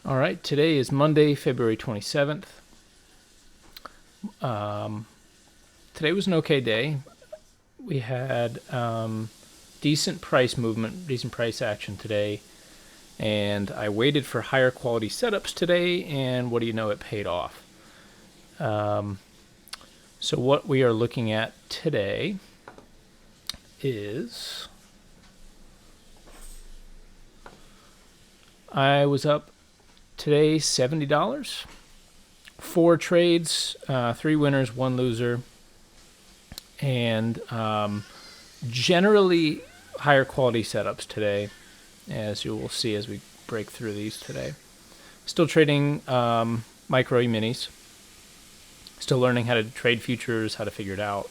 All right, today is Monday, February 27th. Today was an okay day. We had decent price movement, decent price action today, and I waited for higher quality setups today, and what do you know, it paid off. So what we are looking at today is I was up today $70. 4 trades, 3 winners, 1 loser, and generally higher quality setups today, as you will see as we break through these today. Still trading micro E-minis. Still learning how to trade futures, how to figure it out.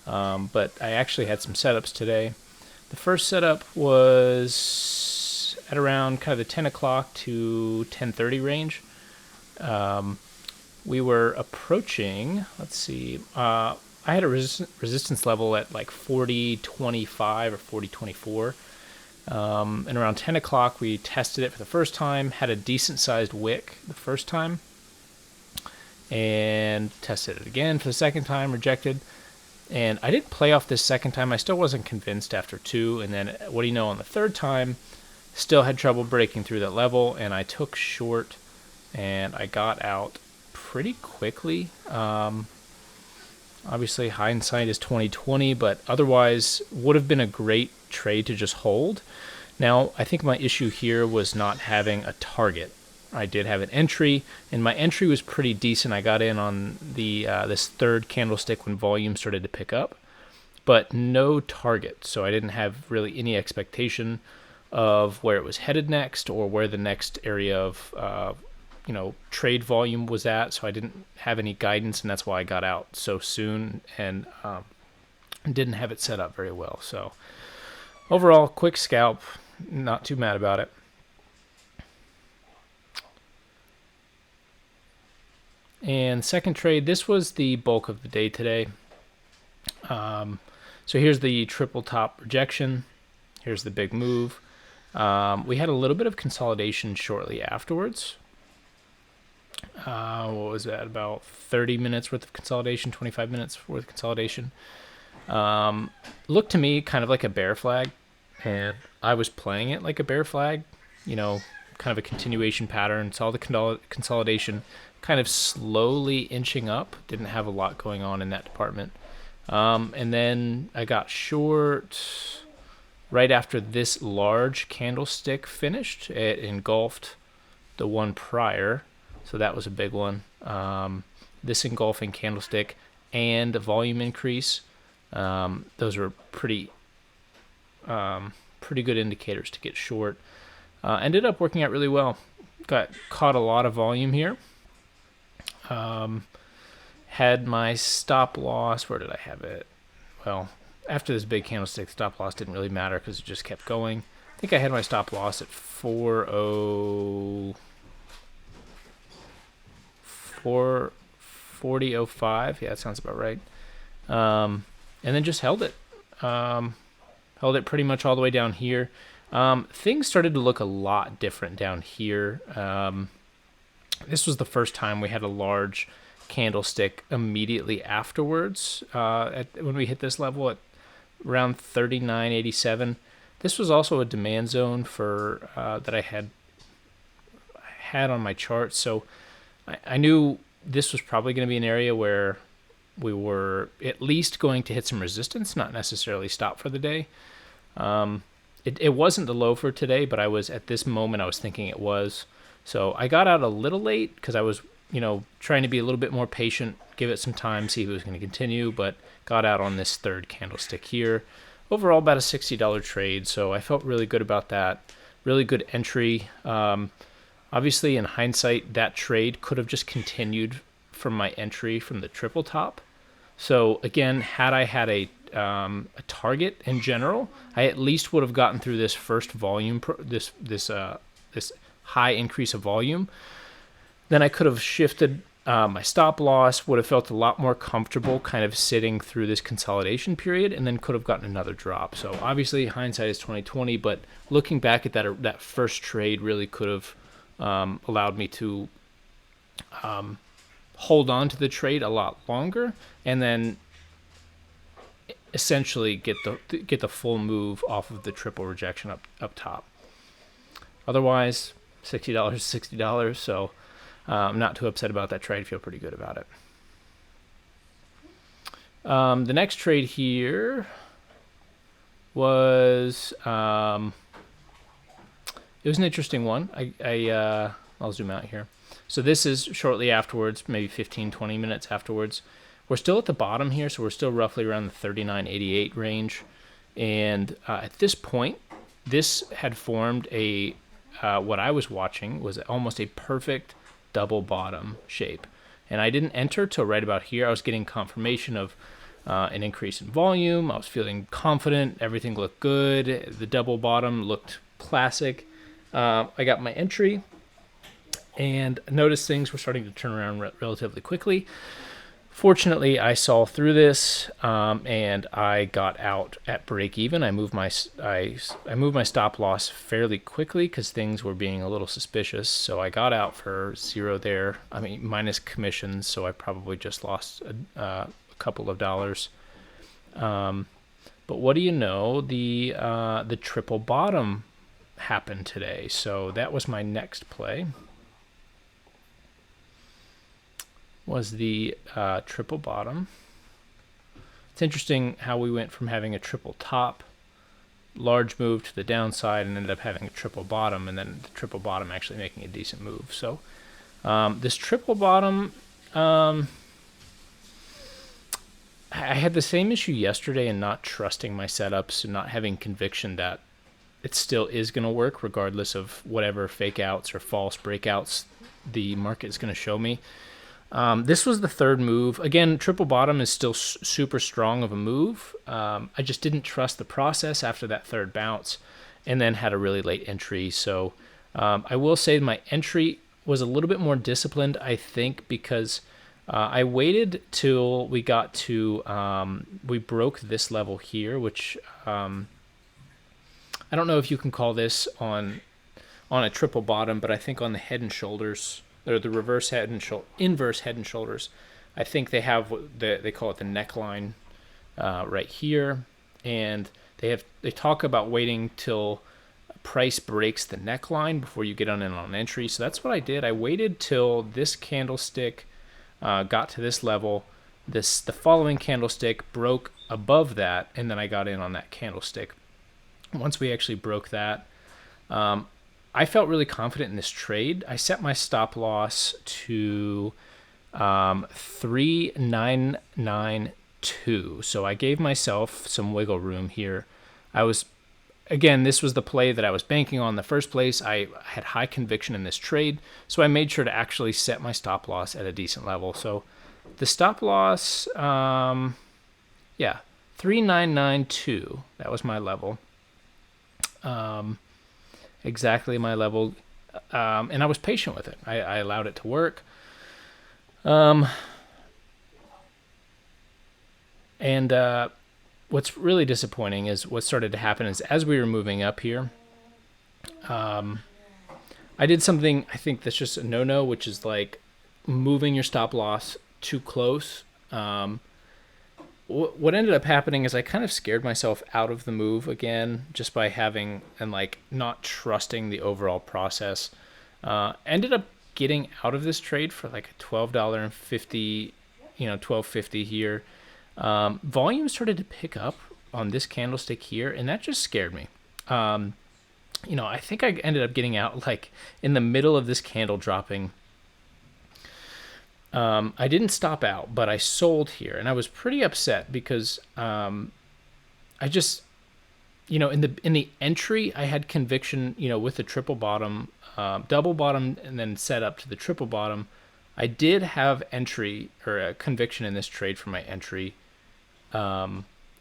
But I actually had some setups today. The first setup was at around kind of the 10 o'clock to 10:30 range. We were approaching, let's see, I had a resistance level at like 40.25 or 40.24. And around 10 o'clock, we tested it for the first time, had a decent sized wick the first time, and tested it again for the second time, rejected. And I didn't play off this second time. I still wasn't convinced after 2. And then, what do you know, on the third time, still had trouble breaking through that level, and I took short, and I got out pretty quickly. Obviously, hindsight is 20/20, but otherwise would have been a great trade to just hold. Now, I think my issue here was not having a target. I did have an entry, and my entry was pretty decent. I got in on the this third candlestick when volume started to pick up, but no target. So I didn't have really any expectation of where it was headed next or where the next area of trade volume was at. So I didn't have any guidance, and that's why I got out so soon and didn't have it set up very well. So overall, quick scalp, not too mad about it. And second trade, this was the bulk of the day today. So here's the triple top rejection. Here's the big move. We had a little bit of consolidation shortly afterwards. What was that? About 30 minutes worth of consolidation, 25 minutes worth of consolidation. Looked to me kind of like a bear flag, and I was playing it like a bear flag, kind of a continuation pattern. Saw the consolidation kind of slowly inching up. Didn't have a lot going on in that department. And then I got short right after this large candlestick finished. It engulfed the one prior, so that was a big one. This engulfing candlestick and a volume increase, those were pretty good indicators to get short. Ended up working out really well. Caught a lot of volume here. Had my stop loss. Where did I have it? Well, after this big candlestick, stop loss didn't really matter because it just kept going. I think I had my stop loss at 40.05. Yeah, that sounds about right. And then just held it. Held it pretty much all the way down here. Things started to look a lot different down here. This was the first time we had a large candlestick immediately afterwards. When we hit this level at around 39.87, this was also a demand zone for that I had on my chart. So I knew this was probably going to be an area where we were at least going to hit some resistance, not necessarily stop for the day. It wasn't the low for today, but at this moment I was thinking it was. So I got out a little late because I was, trying to be a little bit more patient, give it some time, see if it was going to continue, but got out on this third candlestick here. Overall, about a $60 trade, so I felt really good about that. Really good entry. Obviously, in hindsight, that trade could have just continued from my entry from the triple top. So again, had I had a target in general, I at least would have gotten through this first volume, this high increase of volume. Then I could have shifted my stop loss, would have felt a lot more comfortable kind of sitting through this consolidation period, and then could have gotten another drop. So obviously hindsight is 20/20, but looking back at that first trade really could have allowed me to hold on to the trade a lot longer, and then essentially get the full move off of the triple rejection up top. Otherwise, $60 is $60. So I'm not too upset about that trade. I feel pretty good about it. The next trade here was it was an interesting one. I'll zoom out here. So this is shortly afterwards, maybe 15, 20 minutes afterwards. We're still at the bottom here, so we're still roughly around the 39.88 range. And at this point, this had formed what I was watching was almost a perfect double bottom shape. And I didn't enter till right about here. I was getting confirmation of an increase in volume. I was feeling confident. Everything looked good. The double bottom looked classic. I got my entry and noticed things were starting to turn around relatively quickly. Fortunately, I saw through this and I got out at break even. I moved my stop loss fairly quickly because things were being a little suspicious. So I got out for zero there. I mean, minus commissions. So I probably just lost a couple of dollars. But what do you know? The triple bottom happened today. So that was my next play. Was the triple bottom. It's interesting how we went from having a triple top, large move to the downside, and ended up having a triple bottom, and then the triple bottom actually making a decent move. So this triple bottom, I had the same issue yesterday in not trusting my setups and not having conviction that it still is going to work regardless of whatever fake outs or false breakouts the market is going to show me. This was the third move. Again, triple bottom is still super strong of a move. I just didn't trust the process after that third bounce and then had a really late entry. So I will say my entry was a little bit more disciplined, I think, because I waited till we got to, we broke this level here, which I don't know if you can call this on a triple bottom, but I think on the head and shoulders, or the reverse head and inverse head and shoulders, I think they have they call it the neckline right here, and they talk about waiting till price breaks the neckline before you get on in on entry. So that's what I did. I waited till this candlestick got to this level. The following candlestick broke above that, and then I got in on that candlestick. Once we actually broke that, I felt really confident in this trade. I set my stop loss to 3,992. So I gave myself some wiggle room here. Again, this was the play that I was banking on in the first place. I had high conviction in this trade, so I made sure to actually set my stop loss at a decent level. So the stop loss, 3,992. That was my level. Exactly my level, and I was patient with it. I allowed it to work. What's really disappointing is what started to happen is as we were moving up here, I did something I think that's just a no-no, which is like moving your stop loss too close. What ended up happening is I kind of scared myself out of the move again just by having and like not trusting the overall process. Ended up getting out of this trade for like a $12.50, $12.50 here. Volume started to pick up on this candlestick here, and that just scared me. I think I ended up getting out like in the middle of this candle dropping. I didn't stop out, but I sold here, and I was pretty upset because I just, in the entry, I had conviction, with the triple bottom, double bottom, and then set up to the triple bottom. I did have entry or a conviction in this trade for my entry.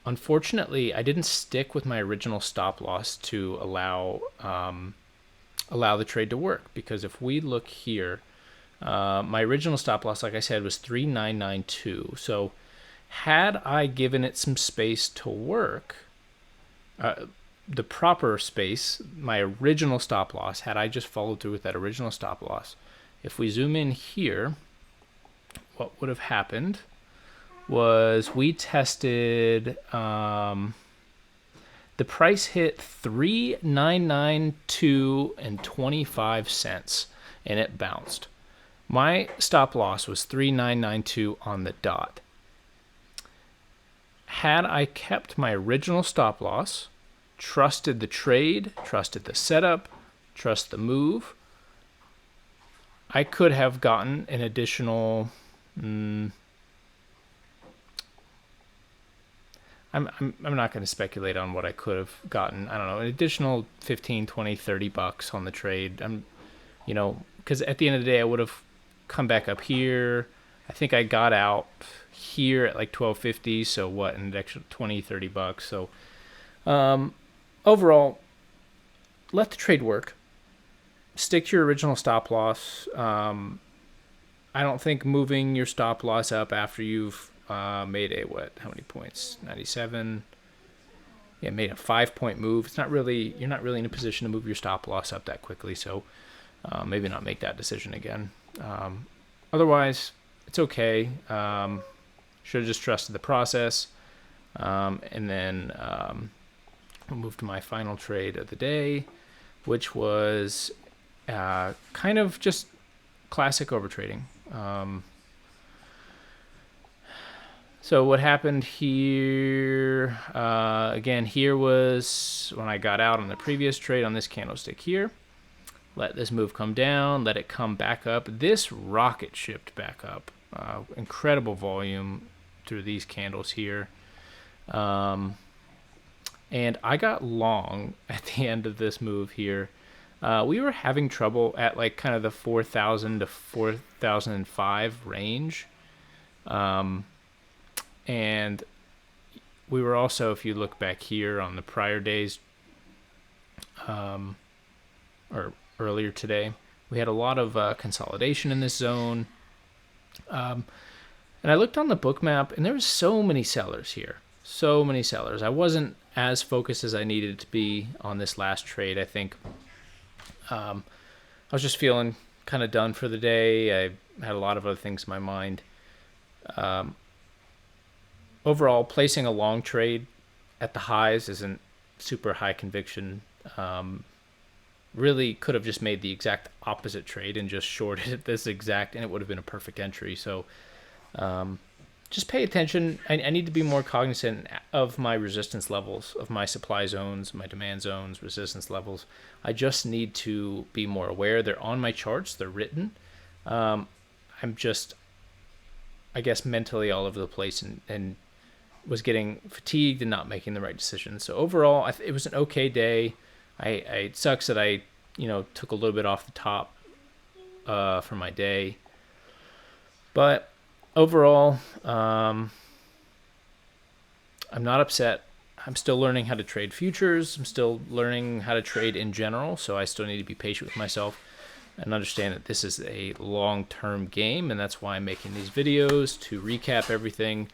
Unfortunately, I didn't stick with my original stop loss to allow the trade to work, because if we look here, my original stop loss, like I said, was 3,992. So had I given it some space to work, the proper space, my original stop loss, had I just followed through with that original stop loss, if we zoom in here, what would have happened was we tested, the price hit 3,992 and 25 cents, and it bounced. My stop loss was 3,992 on the dot. Had I kept my original stop loss, trusted the trade, trusted the setup, trust the move, I could have gotten an additional, I'm not going to speculate on what I could have gotten. I don't know, an additional 15, 20, 30 bucks on the trade. Because at the end of the day, I would have come back up here. I think I got out here at like 12.50. So what, an extra 20, 30 bucks. So overall, let the trade work. Stick to your original stop loss. I don't think moving your stop loss up after you've made a how many points? 97. Yeah, made a 5-point move. You're not really in a position to move your stop loss up that quickly. So maybe not make that decision again. Otherwise, it's okay. Should have just trusted the process. And then we'll move to my final trade of the day, which was kind of just classic overtrading. So what happened here, again, here was when I got out on the previous trade on this candlestick here. Let this move come down, let it come back up. This rocket shipped back up. Incredible volume through these candles here. And I got long at the end of this move here. We were having trouble at like kind of the 4,000 to 4,005 range. And we were also, if you look back here on the prior days, or earlier today, we had a lot of consolidation in this zone. And I looked on the book map, and there was so many sellers here. So many sellers. I wasn't as focused as I needed to be on this last trade. I think I was just feeling kind of done for the day. I had a lot of other things in my mind. Overall, placing a long trade at the highs isn't super high conviction. Really could have just made the exact opposite trade and just shorted this exact, and it would have been a perfect entry. So just pay attention. I need to be more cognizant of my resistance levels, of my supply zones, my demand zones, resistance levels. I just need to be more aware. They're on my charts. They're written. I'm just, I guess, mentally all over the place and was getting fatigued and not making the right decisions. So overall, it was an okay day. It sucks that I, took a little bit off the top for my day. But overall, I'm not upset. I'm still learning how to trade futures. I'm still learning how to trade in general. So I still need to be patient with myself and understand that this is a long-term game. And that's why I'm making these videos, to recap everything.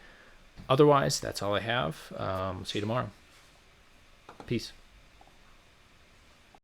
Otherwise, that's all I have. See you tomorrow. Peace.